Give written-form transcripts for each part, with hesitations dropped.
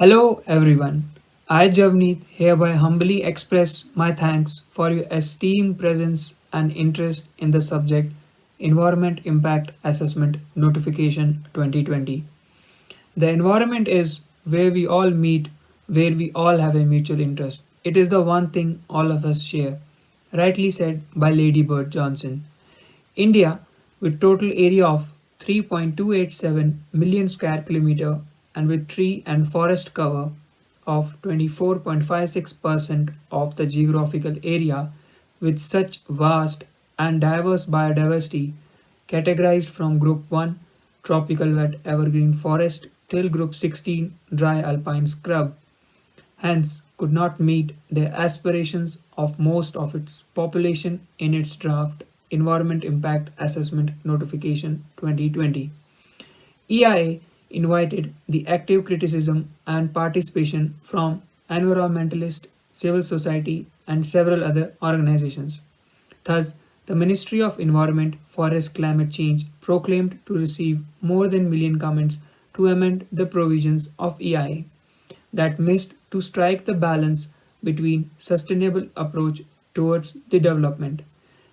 Hello everyone. I Javneet hereby humbly express my thanks for your esteemed presence and interest in the subject Environment Impact Assessment Notification 2020. The environment is where we all meet, where we all have a mutual interest. It is the one thing all of us share. Rightly said by Lady Bird Johnson. India, with total area of 3.287 million square kilometer and with tree and forest cover of 24.56% of the geographical area, with such vast and diverse biodiversity categorized from group 1 tropical wet evergreen forest till group 16 dry alpine scrub, hence could not meet the aspirations of most of its population in its draft Environment Impact Assessment Notification 2020. EIA invited the active criticism and participation from environmentalists, civil society, and several other organizations. Thus, the Ministry of Environment, Forest, Climate Change proclaimed to receive more than million comments to amend the provisions of EIA that missed to strike the balance between sustainable approach towards the development.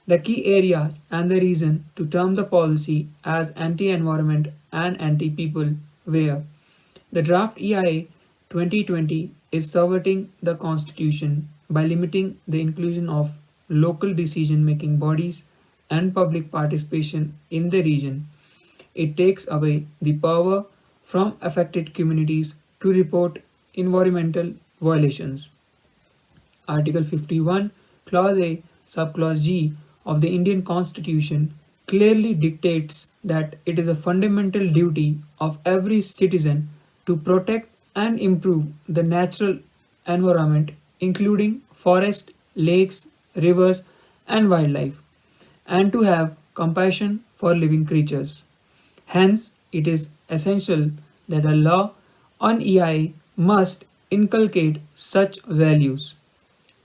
The key areas and the reason to term the policy as anti-environment and anti-people were the draft EIA 2020 is subverting the constitution by limiting the inclusion of local decision-making bodies and public participation in the region. It takes away the power from affected communities to report environmental violations. Article 51, Clause A, Subclause G of the Indian Constitution clearly dictates that it is a fundamental duty of every citizen to protect and improve the natural environment, including forest, lakes, rivers, and wildlife, and to have compassion for living creatures. Hence, it is essential that a law on EI must inculcate such values.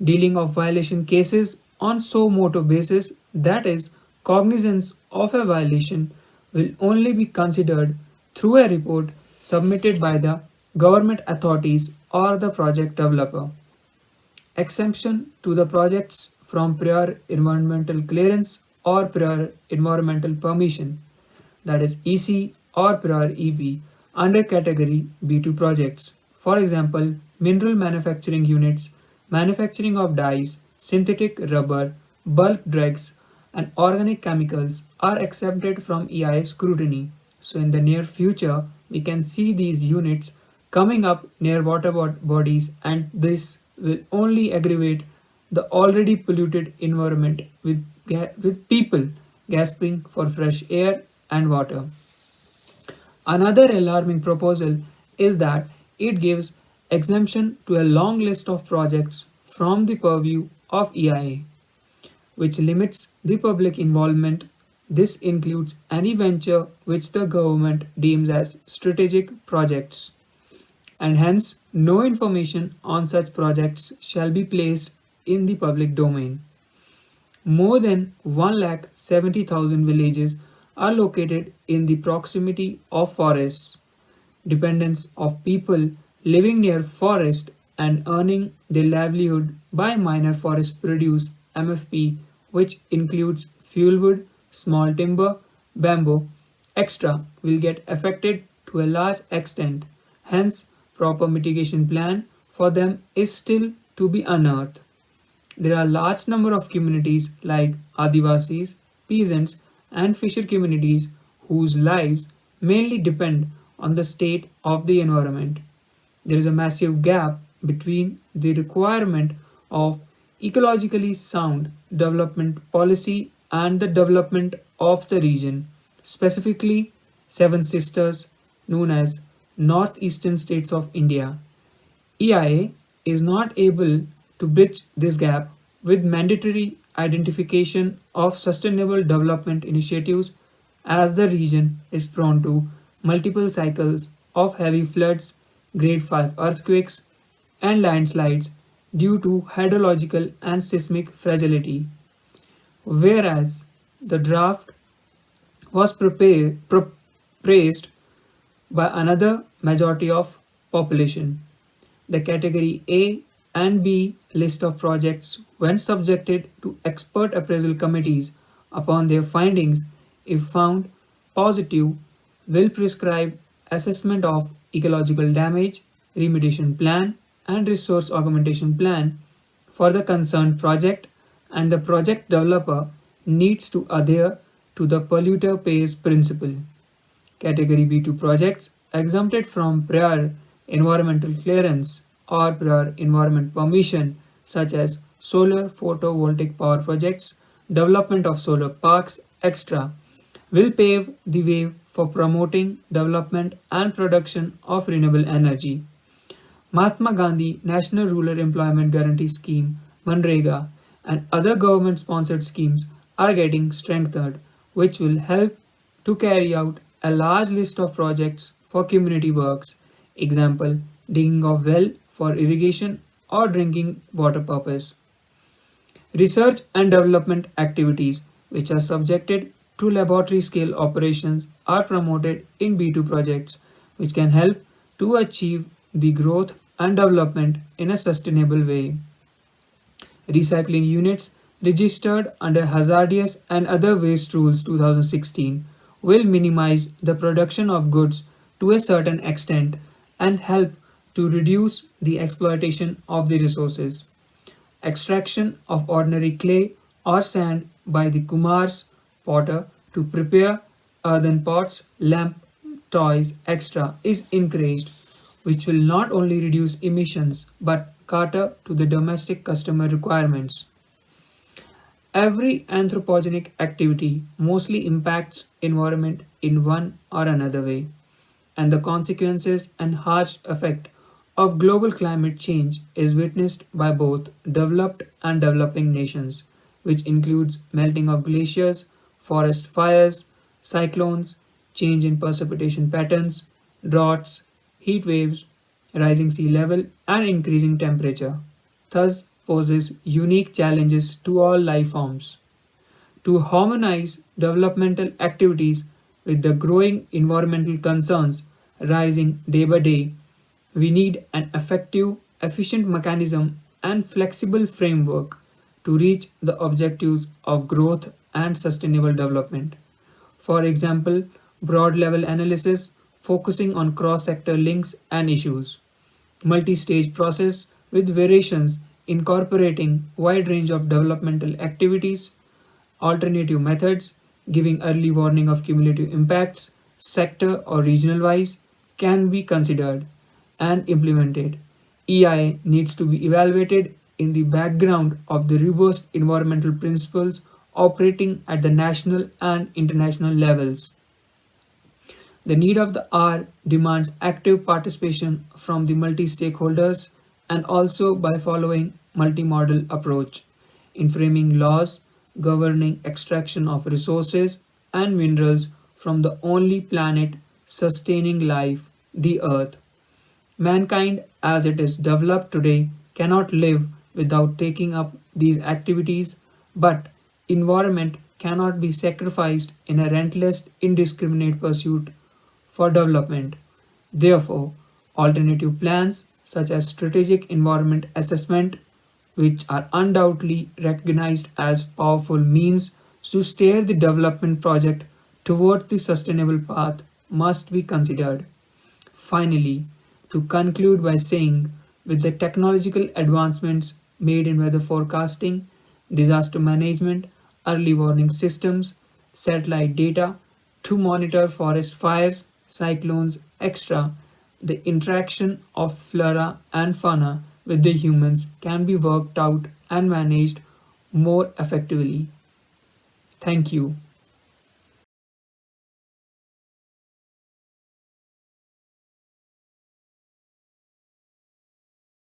Dealing of violation cases on so moto basis, that is, cognizance of a violation will only be considered through a report submitted by the government authorities or the project developer. Exemption to the projects from prior environmental clearance or prior environmental permission, that is EC or prior EP, under category B2 projects. For example, mineral manufacturing units, manufacturing of dyes, synthetic rubber, bulk drugs, and organic chemicals are exempted from EIA scrutiny. So, in the near future, we can see these units coming up near water bodies, and this will only aggravate the already polluted environment with people gasping for fresh air and water. Another alarming proposal is that it gives exemption to a long list of projects from the purview of EIA, which limits the public involvement. This includes any venture which the government deems as strategic projects, and hence no information on such projects shall be placed in the public domain. More than 1,70,000 villages are located in the proximity of forests. Dependence of people living near forest and earning their livelihood by minor forest produce MFP, which includes fuelwood, small timber, bamboo, etc., will get affected to a large extent. Hence, proper mitigation plan for them is still to be unearthed. There are large number of communities like Adivasis, peasants, and fisher communities whose lives mainly depend on the state of the environment. There is a massive gap between the requirement of ecologically sound development policy and the development of the region, specifically Seven Sisters, known as Northeastern States of India. EIA is not able to bridge this gap with mandatory identification of sustainable development initiatives as the region is prone to multiple cycles of heavy floods, grade 5 earthquakes, and landslides due to hydrological and seismic fragility. Whereas the draft was praised by another majority of population. The category A and B list of projects, when subjected to expert appraisal committees upon their findings, if found positive, will prescribe assessment of ecological damage, remediation plan, and resource augmentation plan for the concerned project, and the project developer needs to adhere to the polluter pays principle. Category B2 projects exempted from prior environmental clearance or prior environment permission, such as solar photovoltaic power projects, development of solar parks, etc., will pave the way for promoting development and production of renewable energy. Mahatma Gandhi National Rural Employment Guarantee Scheme, MNREGA, and other government sponsored schemes are getting strengthened, which will help to carry out a large list of projects for community works. Example, digging of well for irrigation or drinking water purpose. Research and development activities, which are subjected to laboratory scale operations, are promoted in B2 projects, which can help to achieve the growth and development in a sustainable way. Recycling units registered under Hazardous and Other Waste Rules 2016 will minimize the production of goods to a certain extent and help to reduce the exploitation of the resources. Extraction of ordinary clay or sand by the Kumars potter to prepare earthen pots, lamp, toys, etc. is encouraged, which will not only reduce emissions but cater to the domestic customer requirements. Every anthropogenic activity mostly impacts environment in one or another way, and the consequences and harsh effect of global climate change is witnessed by both developed and developing nations, which includes melting of glaciers, forest fires, cyclones, change in precipitation patterns, droughts, heat waves, rising sea level, and increasing temperature. Thus, poses unique challenges to all life forms. To harmonize developmental activities with the growing environmental concerns rising day by day, we need an effective, efficient mechanism and flexible framework to reach the objectives of growth and sustainable development. For example, broad level analysis focusing on cross sector links and issues, multi stage process with variations incorporating wide range of developmental activities, alternative methods giving early warning of cumulative impacts, sector or regional wise, can be considered and implemented. EI needs to be evaluated in the background of the robust environmental principles operating at the national and international levels. The need of the hour demands active participation from the multi-stakeholders and also by following multimodal approach in framing laws governing extraction of resources and minerals from the only planet sustaining life, the earth. Mankind as it is developed today cannot live without taking up these activities, but environment cannot be sacrificed in a relentless indiscriminate pursuit for development. Therefore, alternative plans such as strategic environment assessment, which are undoubtedly recognized as powerful means to steer the development project towards the sustainable path, must be considered. Finally, to conclude by saying, with the technological advancements made in weather forecasting, disaster management, early warning systems, satellite data to monitor forest fires, cyclones, etc., the interaction of flora and fauna with the humans can be worked out and managed more effectively. Thank you.